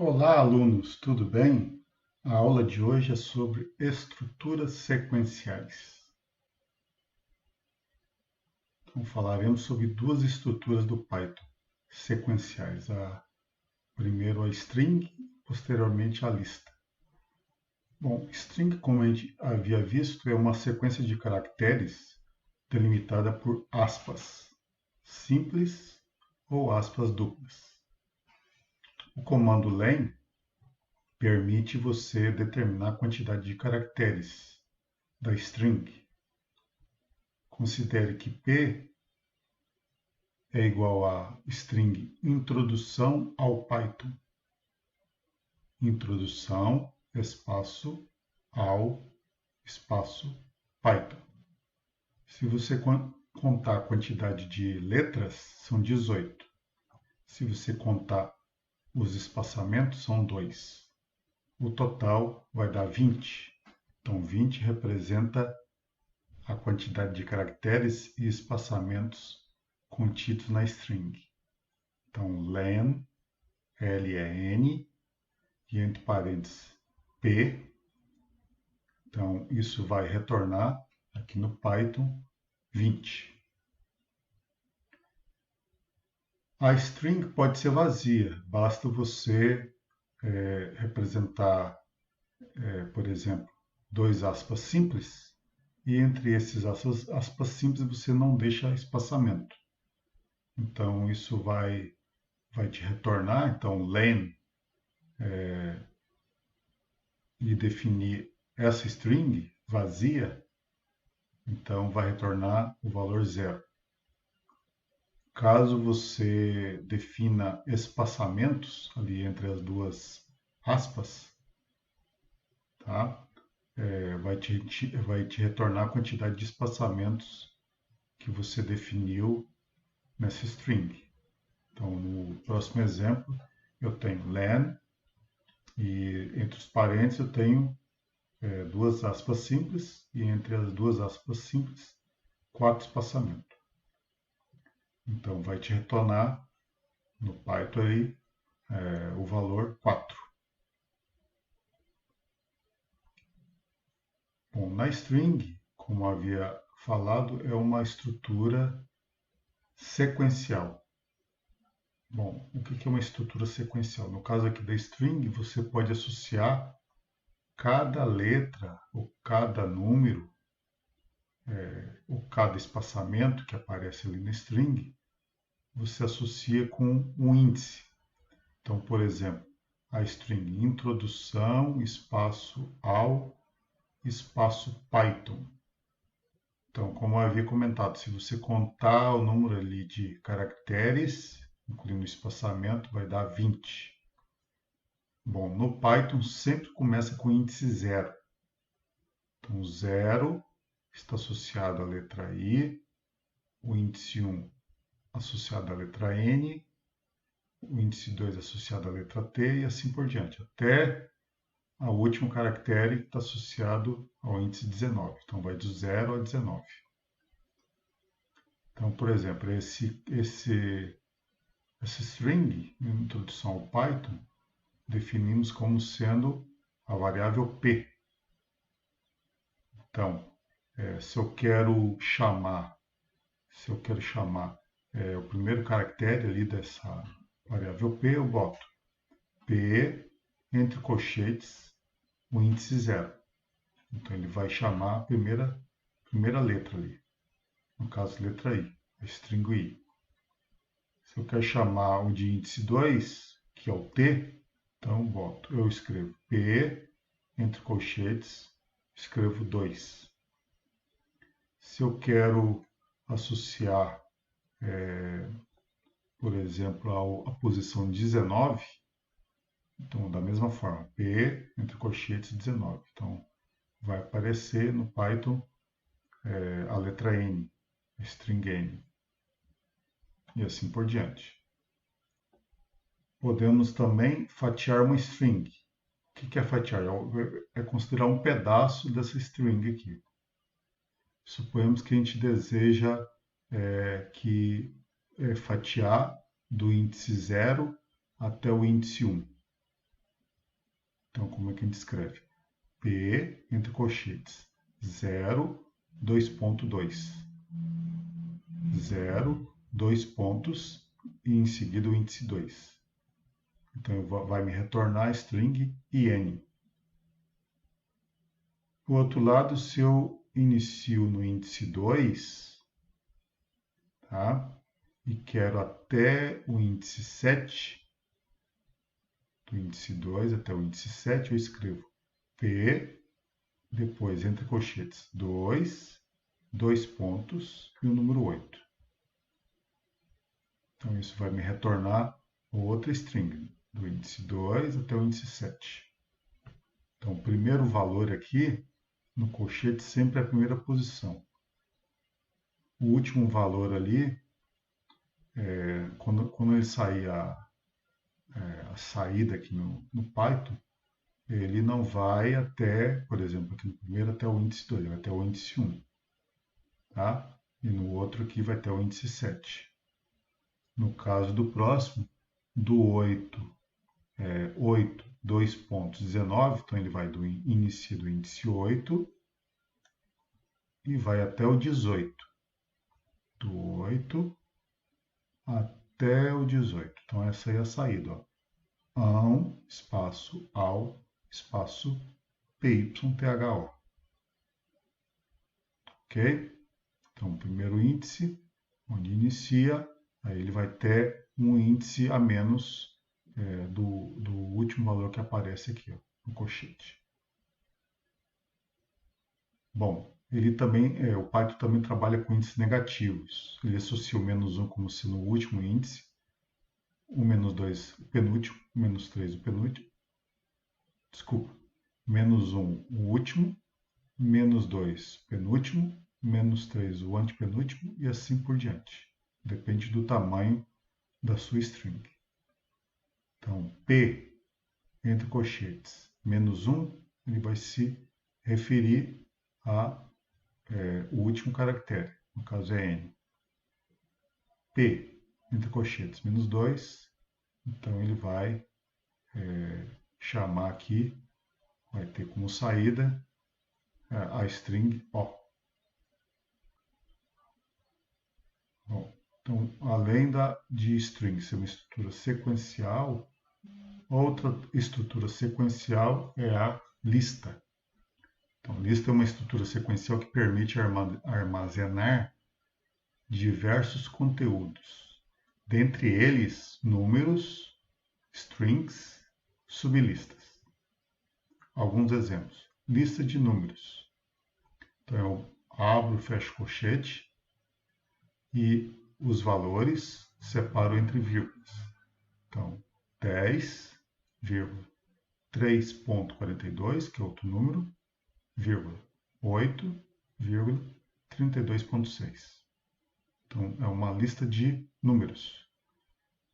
Olá, alunos, tudo bem? A aula de hoje é sobre estruturas sequenciais. Então, falaremos sobre duas estruturas do Python sequenciais. Primeiro a string, posteriormente a lista. Bom, string, como a gente havia visto, é uma sequência de caracteres delimitada por aspas simples ou aspas duplas. O comando len permite você determinar a quantidade de caracteres da string. Considere que P é igual a string introdução ao Python. Introdução, espaço, ao, espaço, Python. Se você contar a quantidade de letras, são 18. Se você contar os espaçamentos, são 2. O total vai dar 20. Então, 20 representa a quantidade de caracteres e espaçamentos contidos na string. Então, len, L-E-N, e entre parênteses P. Então, isso vai retornar aqui no Python 20. A string pode ser vazia, basta você representar, por exemplo, dois aspas simples, e entre esses aspas simples você não deixa espaçamento. Então, isso vai te retornar, então, len, e definir essa string vazia, então vai retornar o valor zero. Caso você defina espaçamentos ali entre as duas aspas, tá? Vai te retornar a quantidade de espaçamentos que você definiu nessa string. Então, no próximo exemplo, eu tenho len, e entre os parênteses eu tenho duas aspas simples, e entre as duas aspas simples, 4 espaçamentos. Então, vai te retornar no Python aí o valor 4. Bom, na string, como havia falado, é uma estrutura sequencial. Bom, o que é uma estrutura sequencial? No caso aqui da string, você pode associar cada letra ou cada número ou cada espaçamento que aparece ali na string, você associa com um índice. Então, por exemplo, a string introdução, espaço ao, espaço Python. Então, como eu havia comentado, se você contar o número ali de caracteres, incluindo o espaçamento, vai dar 20. Bom, no Python sempre começa com índice 0. Então, 0 está associado à letra I, o índice 1 associado à letra N, o índice 2 associado à letra T e assim por diante, até o último caractere está associado ao índice 19. Então, vai do 0 a 19. Então, por exemplo, essa string, em introdução ao Python, definimos como sendo a variável P. Então, se eu quero chamar o primeiro caractere ali dessa variável P, eu boto P entre colchetes o índice 0. Então, ele vai chamar a primeira letra ali. No caso, letra I, a string I. Se eu quero chamar o de índice 2, que é o T, então eu escrevo P, entre colchetes, escrevo 2. Se eu quero associar, por exemplo, a posição 19, então da mesma forma, P, entre colchetes, 19. Então, vai aparecer no Python a letra N, a string N. E assim por diante. Podemos também fatiar uma string. O que é fatiar? É considerar um pedaço dessa string aqui. Suponhamos que a gente deseja fatiar do índice 0 até o índice 1. Então, como é que a gente escreve? P, entre colchetes, 0, 2.2. 0, 2 pontos, e em seguida o índice 2. Então, vai me retornar a string IN. Do outro lado, se eu inicio no índice 2, tá? E quero até o índice 7, do índice 2 até o índice 7, eu escrevo P, depois entre colchetes 2, 2 pontos e o número 8. Então isso vai me retornar outra string, do índice 2 até o índice 7. Então o primeiro valor aqui no colchete sempre é a primeira posição. O último valor ali, quando ele sair a saída aqui no Python, ele não vai até, por exemplo, aqui no primeiro até o índice 2, ele vai até o índice 1. Tá? E no outro aqui vai até o índice 7. No caso do próximo, do 8, 2.19, então ele vai do início do índice 8 e vai até o 18. Do 8 até o 18. Então essa aí é a saída. Ó. AN, espaço AL, espaço PYTHO. Ok? Então, o primeiro índice, onde inicia, aí ele vai ter um índice a menos do último valor que aparece aqui, ó, no colchete. Bom, ele também, o Python também trabalha com índices negativos. Ele associa o menos 1 como sendo o último índice, o menos 2 o penúltimo, o menos 3 o penúltimo, desculpa, menos 1 o último, menos 2 o penúltimo, menos 3 o antepenúltimo e assim por diante. Depende do tamanho da sua string. Então, P, entre colchetes, menos 1, ele vai se referir a o último caractere, no caso é N. P, entre colchetes, menos 2, então ele vai chamar aqui, vai ter como saída a string O. Bom, então, além de string ser uma estrutura sequencial, outra estrutura sequencial é a lista. Então, lista é uma estrutura sequencial que permite armazenar diversos conteúdos, dentre eles números, strings, sublistas. Alguns exemplos. Lista de números. Então, eu abro, fecho colchete e os valores separo entre vírgulas. Então, 10,3.42, que é outro número, vírgula, 8,32.6. Então, é uma lista de números.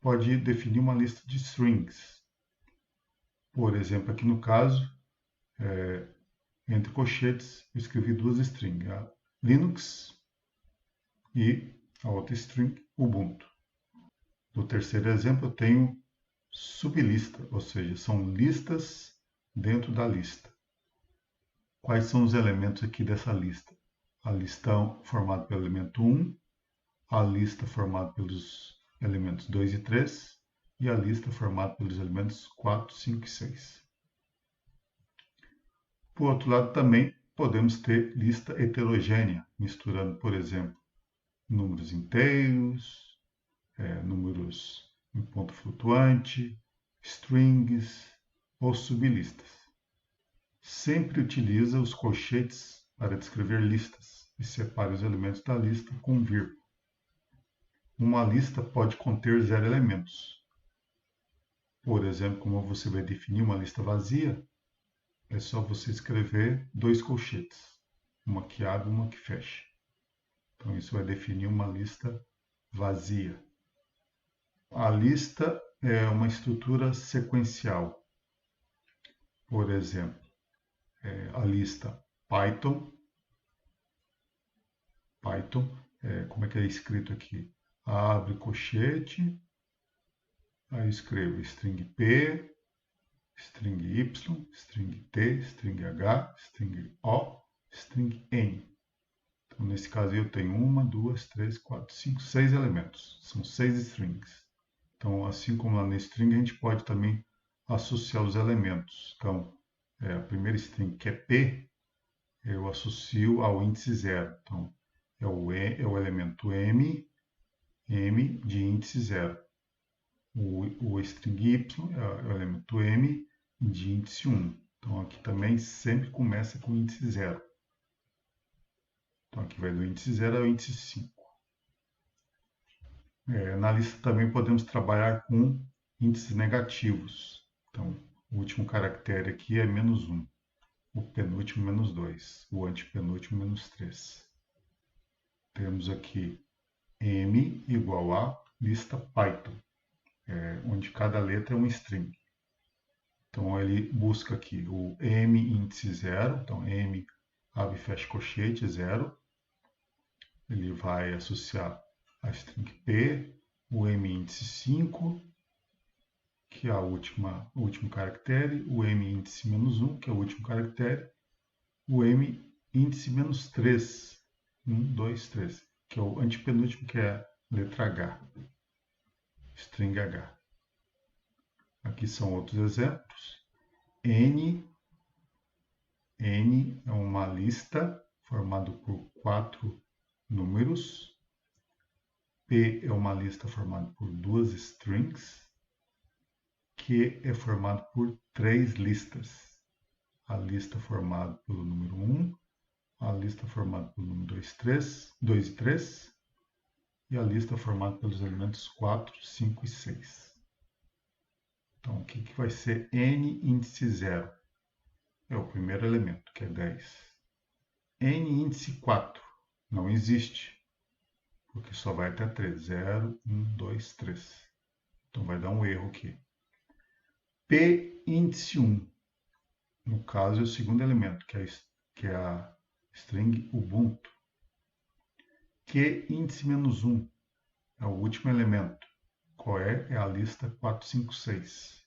Pode definir uma lista de strings. Por exemplo, aqui no caso, entre colchetes, eu escrevi duas strings, a Linux e a outra string, Ubuntu. No terceiro exemplo, eu tenho sublista, ou seja, são listas dentro da lista. Quais são os elementos aqui dessa lista? A lista formada pelo elemento 1, a lista formada pelos elementos 2 e 3 e a lista formada pelos elementos 4, 5 e 6. Por outro lado, também podemos ter lista heterogênea, misturando, por exemplo, números inteiros, números em ponto flutuante, strings ou sublistas. Sempre utiliza os colchetes para descrever listas e separe os elementos da lista com vírgula. Uma lista pode conter 0 elementos. Por exemplo, como você vai definir uma lista vazia, é só você escrever dois colchetes, uma que abre e uma que fecha. Então isso vai definir uma lista vazia. A lista é uma estrutura sequencial. Por exemplo, a lista Python, como é que é escrito aqui? Abre colchete, aí escrevo string P, string Y, string T, string H, string O, string N. Então, nesse caso eu tenho 1, 2, 3, 4, 5, 6 elementos. São 6 strings. Então, assim como lá na string, a gente pode também associar os elementos. Então, a primeira string, que é P, eu associo ao índice 0. Então, é o elemento M de índice 0. O string Y é o elemento M de índice 1. Então, aqui também sempre começa com índice 0. Então, aqui vai do índice 0 ao índice 5. Na lista também podemos trabalhar com índices negativos. Então, o último caractere aqui é -1. O penúltimo, -2. O antepenúltimo, -3. Temos aqui M igual a lista Python, onde cada letra é uma string. Então, ele busca aqui o M índice 0. Então, M abre e fecha colchete 0. Ele vai associar a string P, o M índice 5, que é o último caractere, o M índice -1, que é o último caractere, o M índice -3, 1, 2, 3, que é o antepenúltimo, que é a letra H, string H. Aqui são outros exemplos. N é uma lista formada por 4 números. P é uma lista formada por 2 strings. Q é formado por 3 listas. A lista formada pelo número 1, a lista formada pelo número 2 e 3, e a lista formada pelos elementos 4, 5 e 6. Então, o que vai ser N índice 0? É o primeiro elemento, que é 10. N índice 4 não existe, porque só vai até 3. 0, 1, 2, 3. Então, vai dar um erro aqui. P índice 1, no caso, é o segundo elemento, que é a string Ubuntu. Q índice -1 é o último elemento. Qual é? É a lista 456.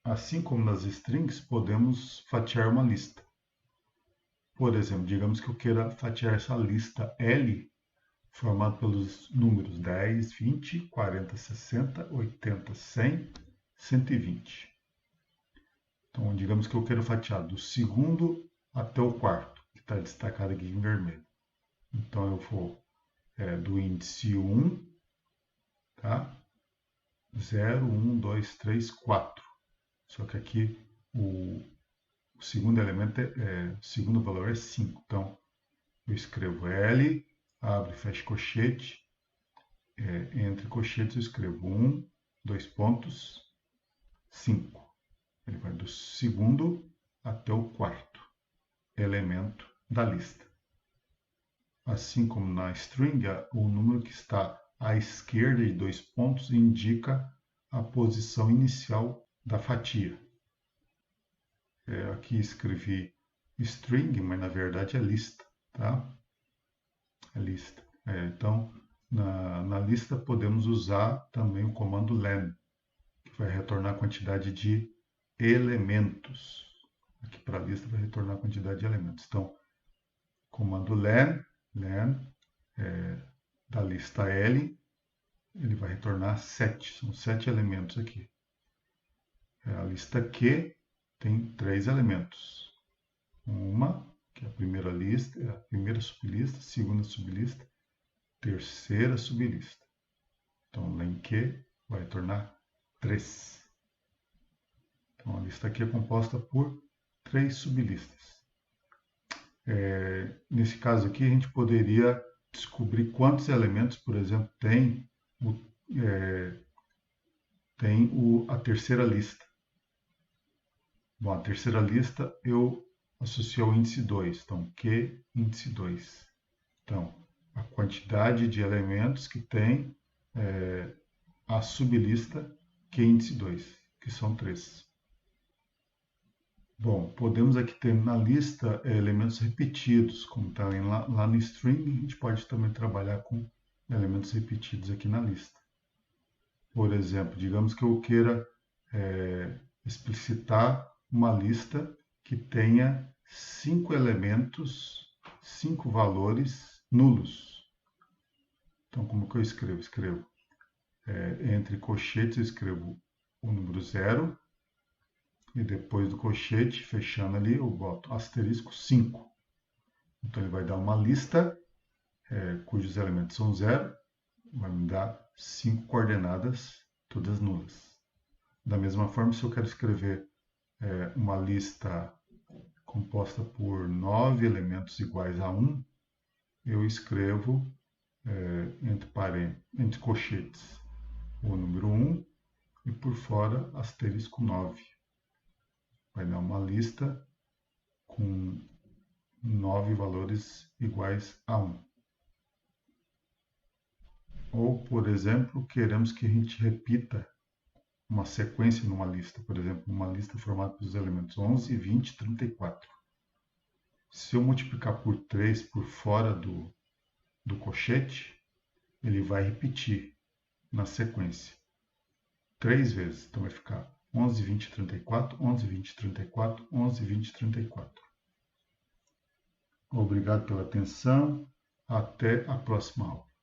Assim como nas strings, podemos fatiar uma lista. Por exemplo, digamos que eu queira fatiar essa lista L, formada pelos números 10, 20, 40, 60, 80, 100, 120. Então, digamos que eu quero fatiar do segundo até o quarto, que está destacado aqui em vermelho. Então, eu vou do índice 1, tá? 0, 1, 2, 3, 4. Só que aqui o segundo elemento, o segundo valor é 5. Então, eu escrevo L, abre e fecha colchete. Entre colchetes eu escrevo 1, 2 pontos, 5. Ele vai do segundo até o quarto elemento da lista. Assim como na string, o número que está à esquerda de 2 pontos indica a posição inicial da fatia. Aqui escrevi string, mas na verdade é lista, tá? É lista. Então, na lista podemos usar também o comando len, que vai retornar a quantidade de elementos. Aqui para a lista vai retornar a quantidade de elementos. Então, comando len da lista L, ele vai retornar 7. São 7 elementos aqui. A lista Q tem 3 elementos. Uma, que é a primeira lista, é a primeira sublista, segunda sublista, terceira sublista. Então, len Q vai retornar 3. Então, a lista aqui é composta por 3 sublistas. Nesse caso aqui, a gente poderia descobrir quantos elementos, por exemplo, tem a terceira lista. Bom, a terceira lista eu associo ao índice 2. Então, Q índice 2. Então, a quantidade de elementos que tem a sublista Q índice 2, que são 3. Bom, podemos aqui ter na lista elementos repetidos, como está lá no string, a gente pode também trabalhar com elementos repetidos aqui na lista. Por exemplo, digamos que eu queira explicitar uma lista que tenha 5 elementos, 5 valores nulos. Então, como que eu escrevo? Escrevo entre colchetes, eu escrevo o número 0, e depois do colchete, fechando ali, eu boto asterisco 5. Então, ele vai dar uma lista cujos elementos são 0, vai me dar 5 coordenadas, todas nulas. Da mesma forma, se eu quero escrever uma lista composta por 9 elementos iguais a 1, eu escrevo entre colchetes o número 1 e por fora asterisco 9. Vai dar uma lista com 9 valores iguais a 1. Ou, por exemplo, queremos que a gente repita uma sequência numa lista. Por exemplo, uma lista formada pelos elementos 11, 20 e 34. Se eu multiplicar por 3 por fora do colchete, ele vai repetir na sequência 3 vezes. Então vai ficar 11, 20, 34, 11, 20, 34, 11, 20, 34. Obrigado pela atenção. Até a próxima aula.